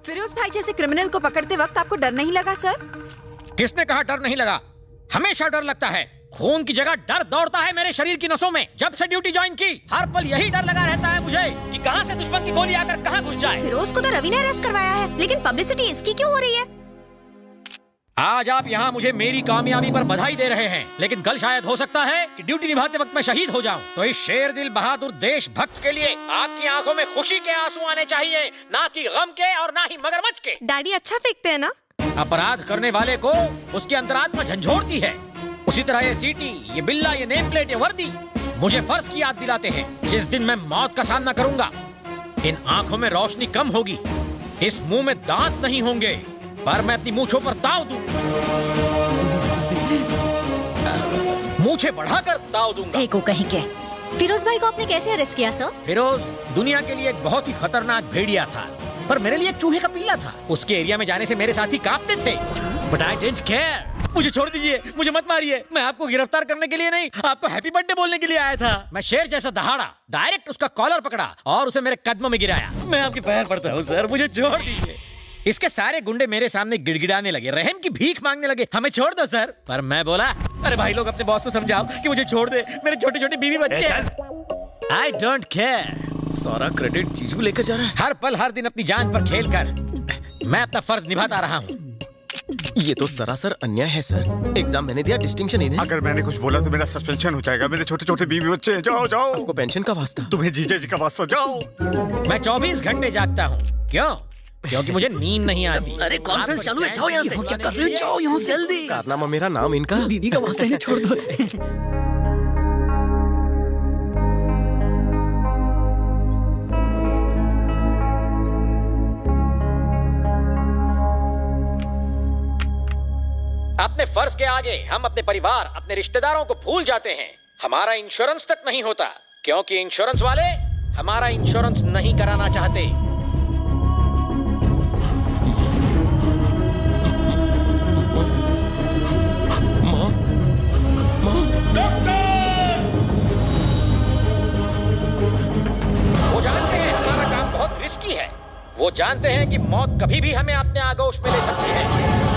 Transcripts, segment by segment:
फिरोज भाई जैसे क्रिमिनल को पकड़ते वक्त आपको डर नहीं लगा सर? किसने कहा डर नहीं लगा? हमेशा डर लगता है। खून की जगह डर दौड़ता है मेरे शरीर की नसों में। जब से ड्यूटी ज्वाइन की हर पल यही डर लगा रहता है मुझे कि कहां से दुश्मन की गोली आकर कहां घुस जाए। फिरोज को तो रवि ने अरेस्ट करवाया है, लेकिन पब्लिसिटी इसकी क्यों हो रही है? आज आप यहाँ मुझे मेरी कामयाबी पर बधाई दे रहे हैं, लेकिन कल शायद हो सकता है कि ड्यूटी निभाते वक्त मैं शहीद हो जाऊं। तो इस शेर दिल बहादुर देशभक्त के लिए आपकी आंखों में खुशी के आंसू आने चाहिए, ना कि गम के और ना ही मगरमच्छ के। डैडी अच्छा फेंकते हैं ना? अपराध करने वाले को उसकी अंतरात्मा झंझोड़ती है। उसी तरह ये सीटी, ये बिल्ला, ये नेम प्लेट, ये वर्दी मुझे फर्ज की याद दिलाते हैं। जिस दिन मैं मौत का सामना करूंगा, इन आंखों में रोशनी कम होगी, इस मुंह में दांत नहीं होंगे, पर मैं अपनी मूंछों पर ताव दूं, मूंछें बढ़ाकर ताव दूंगा। को कहीं के। फिरोज भाई को आपने कैसे अरेस्ट किया सर? फिरोज दुनिया के लिए एक बहुत ही खतरनाक भेड़िया था, पर मेरे लिए एक चूहे का पिल्ला था। उसके एरिया में जाने से मेरे साथी कांपते थे, बट आई डिडंट केयर। मुझे छोड़ दीजिए, मुझे मत मारिए। मैं आपको गिरफ्तार करने के लिए नहीं, आपको हैप्पी बर्थडे बोलने के लिए आया था। मैं शेर जैसा दहाड़ा, डायरेक्ट उसका कॉलर पकड़ा और उसे मेरे कदमों में गिराया। मैं आपके पैर पड़ता हूँ सर, मुझे छोड़ दीजिए। इसके सारे गुंडे मेरे सामने गिड़गिड़ाने लगे, रहम की भीख मांगने लगे, हमें छोड़ दो सर। पर मैं बोला, अरे भाई लोग अपने बॉस को समझाओ कि मुझे छोड़ दे, मेरे छोटे छोटे बीवी बच्चे हैं। I don't care. सारा क्रेडिट जीजू लेकर जा रहा है। हर पल हर दिन अपनी जान पर खेल कर मैं अपना फर्ज निभाता रहा हूँ। ये तो सरासर अन्याय है सर। एग्जाम मैंने दिया, डिस्टिंक्शन इन्हें। अगर मैंने कुछ बोला तो मेरा सस्पेंशन हो जाएगा। मेरे छोटे छोटे बीवी बच्चे हैं। जाओ जाओ। आपको पेंशन का वास्ता? तुम्हें जीजा जी का वास्ता। जाओ। मैं 24 घंटे जागता हूँ। क्यों? क्योंकि मुझे नींद नहीं आती। अरे कॉन्फ्रेंस चालू है, जाओ यहाँ से। क्या कर रहे हो? जाओ यहाँ से जल्दी। कारनामा मेरा नाम इनका। दीदी का वास्ता नहीं, छोड़ दो। अपने फर्ज के आगे हम अपने परिवार, अपने रिश्तेदारों को भूल जाते हैं। हमारा इंश्योरेंस तक नहीं होता, क्योंकि इंश्योरेंस वाले हमारा इंश्योरेंस नहीं कराना चाहते। वो जानते हैं हमारा काम बहुत रिस्की है। वो जानते हैं कि मौत कभी भी हमें अपने आगोश में ले सकती है।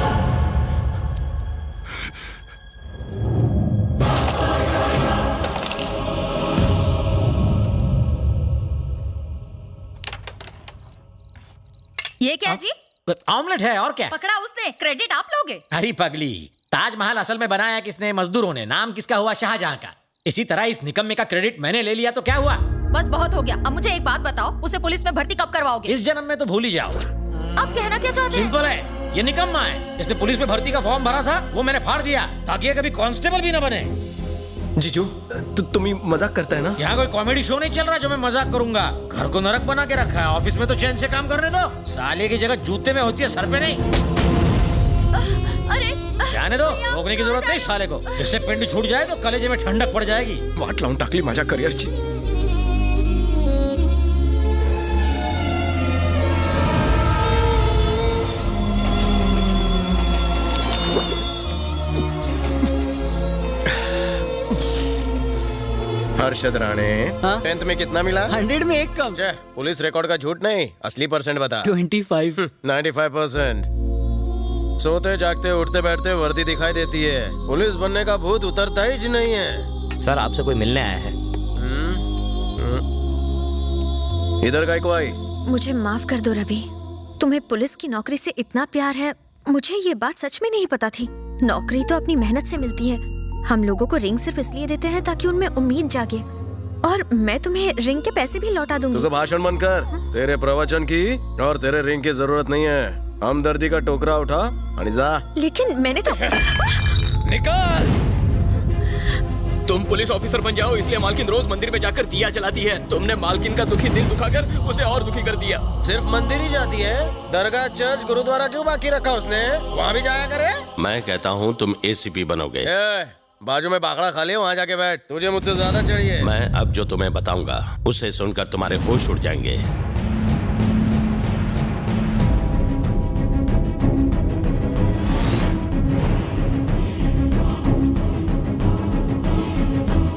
ये क्या जी? ऑमलेट है और क्या? पकड़ा उसने, क्रेडिट आप लोगे? अरे पगली, ताजमहल असल में बनाया किसने? मजदूरों ने। नाम किसका हुआ? शाहजहां का। इसी तरह इस निकम्मे का क्रेडिट मैंने ले लिया तो क्या हुआ? बस बहुत हो गया। अब मुझे एक बात बताओ, उसे पुलिस में भर्ती कब करवाओगे? इस जन्म में तो भूल ही जाओ। अब कहना क्या चाहते हैं? सिंपल है, ये निकम्मा है। इसने पुलिस में भर्ती का फॉर्म भरा था, वो मैंने फाड़ दिया ताकि ये कभी कांस्टेबल भी न बने। जीजू तुम ही मजाक करता है ना? यहाँ कोई कॉमेडी शो नहीं चल रहा जो मैं मजाक करूंगा। घर को नरक बना के रखा है, ऑफिस में तो चैन से काम करने दो। साले की जगह जूते में होती है, सर पे नहीं। अरे जाने दो, रोकने की जरूरत नहीं साले को। इससे पिंड छूट जाए तो कलेजे में ठंडक पड़ जाएगी। वाट लाऊं टाकली मजाक कर यार जी। हर्षद राणे, 10th में कितना मिला? 100 में 1 कम। पुलिस रिकॉर्ड का झूठ नहीं, असली परसेंट बता। 25। 95%। सोते जागते उठते बैठते वर्दी दिखाई देती है, पुलिस बनने का भूत उतरता ही नहीं है। सर आपसे कोई मिलने आया है। इधर का को आई? मुझे माफ कर दो रवि, तुम्हें पुलिस की नौकरी से इतना प्यार है, मुझे ये बात सच में नहीं पता थी। नौकरी तो अपनी मेहनत से मिलती है। हम लोगों को रिंग सिर्फ इसलिए देते हैं ताकि उनमें उम्मीद जागे, और मैं तुम्हें रिंग के पैसे भी लौटा दूंगी। तुझे भाषण बंद कर। तेरे प्रवचन की और तेरे रिंग की जरूरत नहीं है। हमदर्दी का टोकरा उठा और जा। लेकिन मैंने तो निकाल। तुम पुलिस ऑफिसर बन जाओ, इसलिए मालकिन रोज मंदिर में जाकर दिया जलाती है। तुमने मालकिन का दुखी दिल दुखाकर उसे और दुखी कर दिया। सिर्फ मंदिर ही जाती है, दरगाह, चर्च, गुरुद्वारा क्यों बाकी रखा उसने? वहाँ भी जाया करे। मैं कहता हूँ तुम एसीपी बनोगे। बाजू में बाखड़ा खाली है, वहाँ जाके बैठ। तुझे मुझसे ज्यादा चाहिए। मैं अब जो तुम्हें बताऊंगा उसे सुनकर तुम्हारे होश उड़ जाएंगे।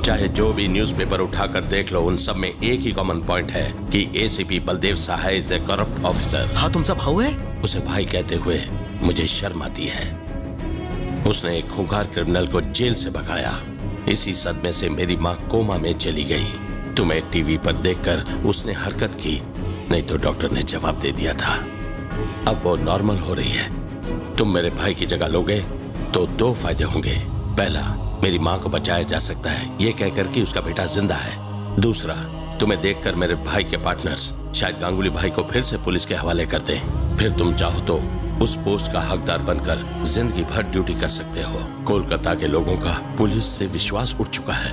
चाहे चाहे जो भी न्यूज़पेपर उठाकर देख लो, उन सब में एक ही कॉमन पॉइंट है कि ACP Baldev Sahay is a corrupt officer. हाँ तुमचा भाऊ है? उसे भाई कहते हुए मुझे शर्म आती है। उसने एक खूंखार क्रिमिनल को जेल से भगाया। इसी सदमे से मेरी माँ कोमा में चली गई। तुम्हें टीवी पर देखकर उसने हरकत की, नहीं तो डॉक्टर ने जवाब दे दिया था। अब वो नॉर्मल हो रही है। तुम मेरे भाई की जगह लोगे तो दो फायदे होंगे। पहला, मेरी माँ को बचाया जा सकता है ये कहकर कि उसका बेटा जिंदा है। दूसरा, तुम्हें देखकर मेरे भाई के पार्टनर्स शायद गांगुली भाई को फिर से पुलिस के हवाले कर दें। फिर तुम चाहो तो उस पोस्ट का हकदार बनकर जिंदगी भर ड्यूटी कर सकते हो। कोलकाता के लोगों का पुलिस से विश्वास उठ चुका है।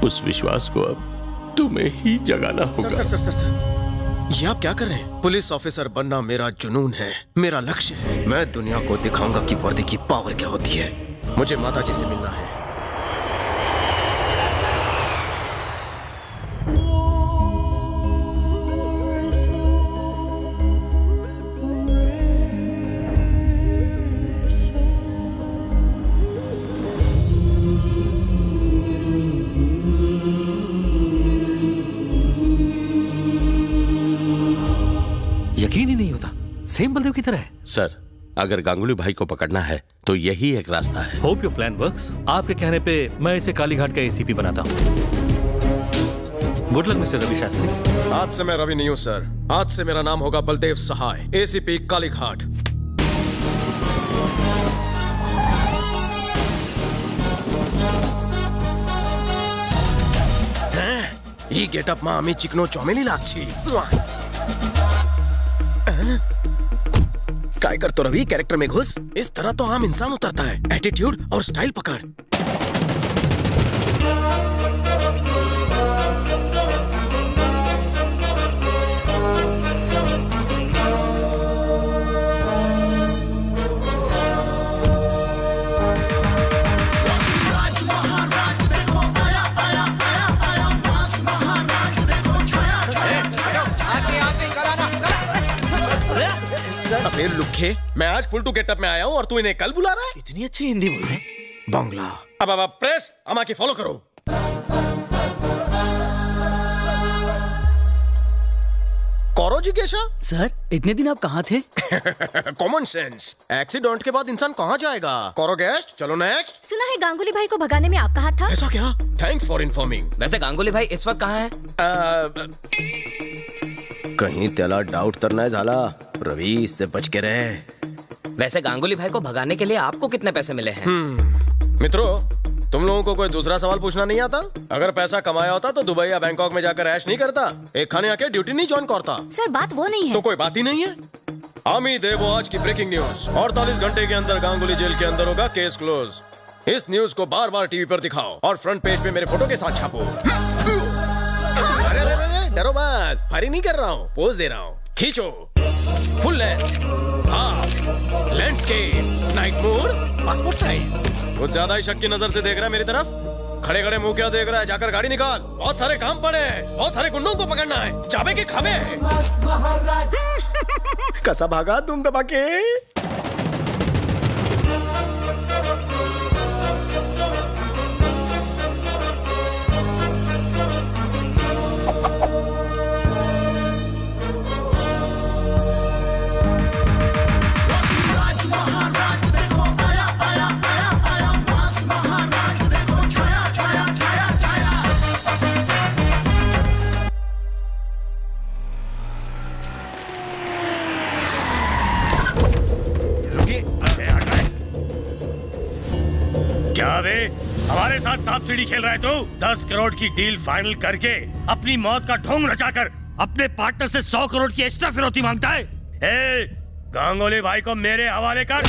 उस विश्वास को अब तुम्हें ही जगाना होगा। सर, ये आप क्या कर रहे हैं? पुलिस ऑफिसर बनना मेरा जुनून है, मेरा लक्ष्य है। मैं दुनिया को दिखाऊंगा कि वर्दी की पावर क्या होती है। मुझे माताजी से मिलना है। यकीन ही नहीं होता, सेम बलदेव की तरह है। सर, अगर गांगुली भाई को पकड़ना है तो यही एक रास्ता है। Hope your plan works. आपके कहने पे मैं इसे कालीघाट का एसीपी बनाता हूँ। Good luck mister Ravi Shastri. आज से मैं रवि नहीं हूँ सर, आज से मेरा नाम होगा बलदेव सहाय, एसीपी कालीघाट। ಈ ಗೆಟಪ್ ಮಾ ಅಮ್ಮಿ ಚಿಕನೋ ಚೌಮೇಲಿ लागछी। काय करतो रवि, कैरेक्टर में घुस। इस तरह तो आम इंसान उतरता है। एटीट्यूड और स्टाइल पकड़। अबे लुखे, मैं आज फुल टू गेटअप में आया हूँ और तू इन्हें कल बुला रहा है? इतनी अच्छी हिंदी बोल रहे। बांग्ला। अब प्रेस अमा की फॉलो करो। कौरो जिज्ञासा। सर, इतने दिन आप कहाँ थे? Common sense. एक्सीडेंट के बाद इंसान कहाँ जाएगा? कौरो गेस्ट, चलो नेक्स्ट। सुना है गांगुली भाई को भगाने में आपका हाथ था? ऐसा क्या? Thanks for informing. वैसे गांगुली भाई इस वक्त कहाँ है? कहीं त्याला डाउट तर नाही झाला। रवि, इससे बच के रहे। वैसे गांगुली भाई को भगाने के लिए आपको कितने पैसे मिले हैं? मित्रों, तुम लोगों को कोई दूसरा सवाल पूछना नहीं आता? अगर पैसा कमाया होता तो दुबई या बैंकॉक में जाकर ऐश नहीं करता, एक खाने आके ड्यूटी नहीं ज्वाइन करता। सर, बात वो नहीं है। तो कोई बात ही नहीं है। आमी देवो आज की ब्रेकिंग न्यूज। 48 घंटे के अंदर गांगुली जेल के अंदर होगा, केस क्लोज। इस न्यूज को बार बार टीवी पर दिखाओ और फ्रंट पेज पे मेरे फोटो के साथ छापो। अरे डरो मत, फायरिंग नहीं कर रहा हूँ, पोज दे रहा हूँ। खींचो, full length, half, landscape, night mode, passport size. कुछ ज्यादा ही शक की नजर से देख रहा है मेरी तरफ। खड़े खड़े मुंह क्या देख रहा है? जाकर गाड़ी निकाल। बहुत सारे काम पड़े हैं, बहुत सारे गुंडों को पकड़ना है। चाबे के खावे। कैसा भागा तुम दबा के? हमारे साथ सांप सीढ़ी खेल रहा है तू? 10 करोड़ की डील फाइनल करके अपनी मौत का ढोंग रचाकर अपने पार्टनर से 100 करोड़ की एक्स्ट्रा फिरौती मांगता है। ए, गांगुली भाई को मेरे हवाले कर।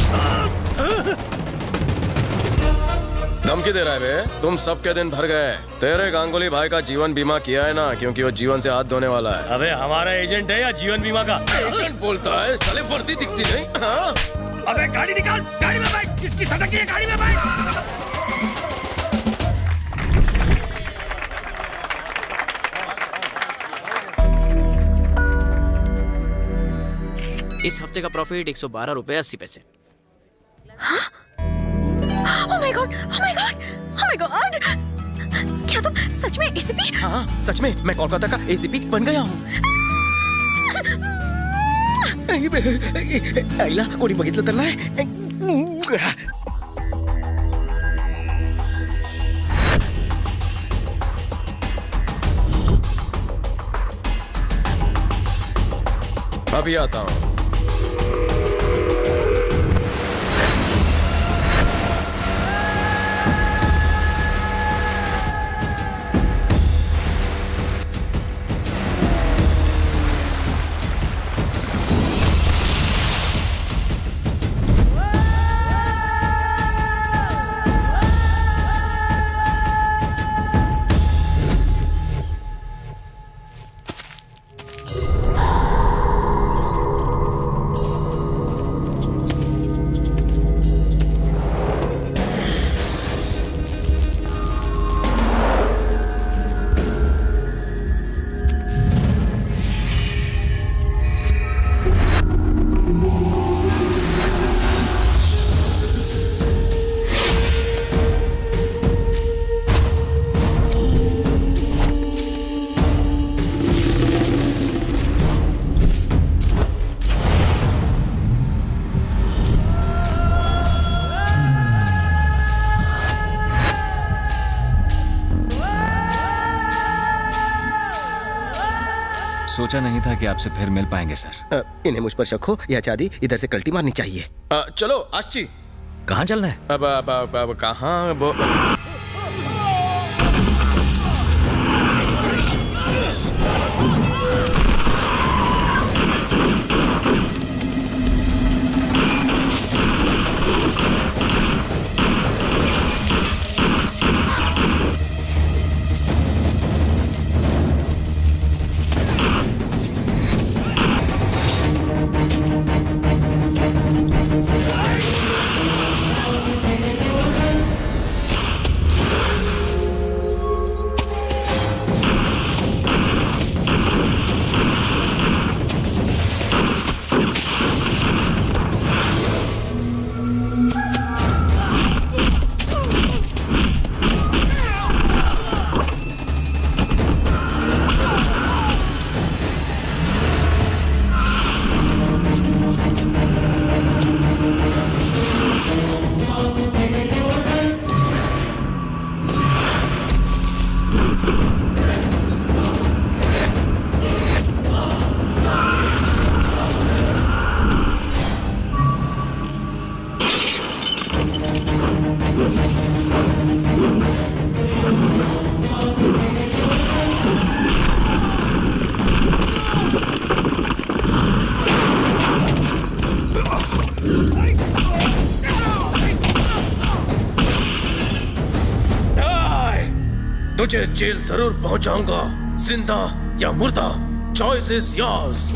धमकी दे रहा है बे? तुम सबके दिन भर गए। तेरे गांगुली भाई का जीवन बीमा किया है ना, क्योंकि वो जीवन से हाथ धोने वाला है। अबे हमारा एजेंट है या जीवन बीमा का? एजेंट बोलता है, साले वर्दी दिखती नहीं। हाँ? अबे गाड़ी निकाल, गाड़ी में बैठ। किसकी सटक है? गाड़ी में बैठ। इस हफ्ते का प्रॉफिट 112 रुपए 80 पैसे। Oh my God! Oh my God! Oh my God! क्या तुम सच में एसीपी? हाँ सच में मैं कोलकाता का एसीपी बन गया हूँ। आईला कोणी बघितलं तर नाही? अभी आता हूँ। सोचा नहीं था कि आपसे फिर मिल पाएंगे सर। इन्हें मुझ पर शक हो या चादी इधर से कल्टी मारनी चाहिए। चलो आशी। कहाँ चलना है? अब कहाँ तुझे जेल जरूर पहुंचाऊंगा, जिंदा या मुर्दा, चॉइस इज योर्स।